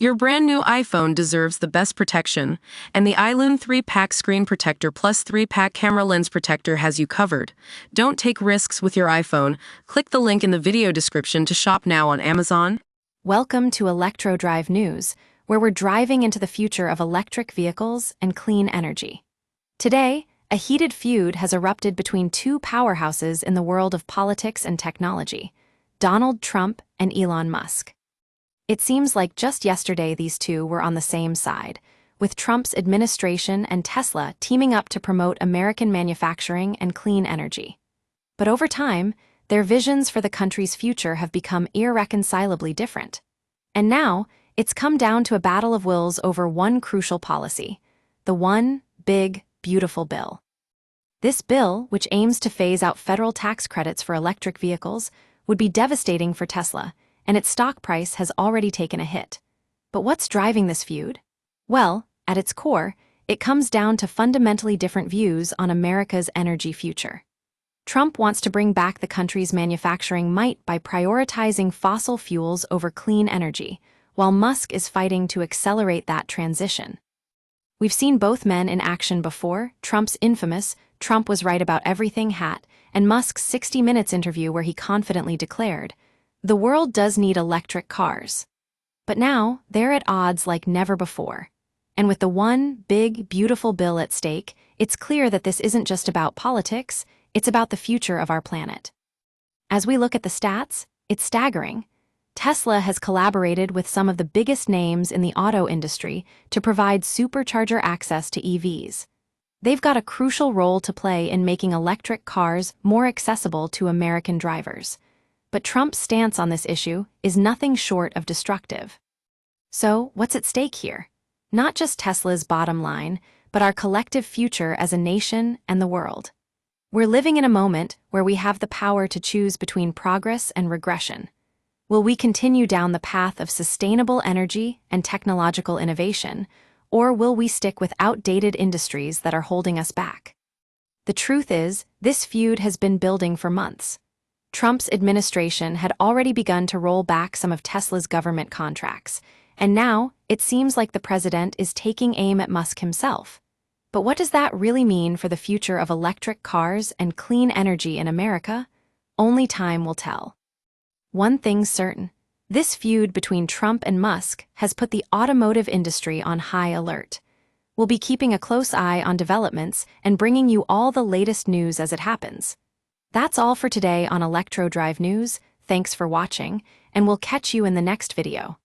Your brand new iPhone deserves the best protection, and the iLune 3-pack screen protector plus 3-pack camera lens protector has you covered. Don't take risks with your iPhone. Click the link in the video description to shop now on Amazon. Welcome to ElectroDrive News, where we're driving into the future of electric vehicles and clean energy. Today, a heated feud has erupted between two powerhouses in the world of politics and technology, Donald Trump and Elon Musk. It seems like just yesterday these two were on the same side, with Trump's administration and Tesla teaming up to promote American manufacturing and clean energy. But over time, their visions for the country's future have become irreconcilably different. And now, it's come down to a battle of wills over one crucial policy, the one big, beautiful bill. This bill, which aims to phase out federal tax credits for electric vehicles, would be devastating for Tesla, and its stock price has already taken a hit. But what's driving this feud? Well, at its core, it comes down to fundamentally different views on America's energy future. Trump wants to bring back the country's manufacturing might by prioritizing fossil fuels over clean energy, while Musk is fighting to accelerate that transition. We've seen both men in action before: Trump's infamous "Trump was right about everything" hat, and Musk's 60 Minutes interview where he confidently declared, "The world does need electric cars." But now, they're at odds like never before. And with the one big, beautiful bill at stake, it's clear that this isn't just about politics, it's about the future of our planet. As we look at the stats, it's staggering. Tesla has collaborated with some of the biggest names in the auto industry to provide supercharger access to EVs. They've got a crucial role to play in making electric cars more accessible to American drivers. But Trump's stance on this issue is nothing short of destructive. So, what's at stake here? Not just Tesla's bottom line, but our collective future as a nation and the world. We're living in a moment where we have the power to choose between progress and regression. Will we continue down the path of sustainable energy and technological innovation, or will we stick with outdated industries that are holding us back? The truth is, this feud has been building for months. Trump's administration had already begun to roll back some of Tesla's government contracts, and now it seems like the president is taking aim at Musk himself. But what does that really mean for the future of electric cars and clean energy in America? Only time will tell. One thing's certain: this feud between Trump and Musk has put the automotive industry on high alert. We'll be keeping a close eye on developments and bringing you all the latest news as it happens. That's all for today on ElectroDrive News. Thanks for watching, and we'll catch you in the next video.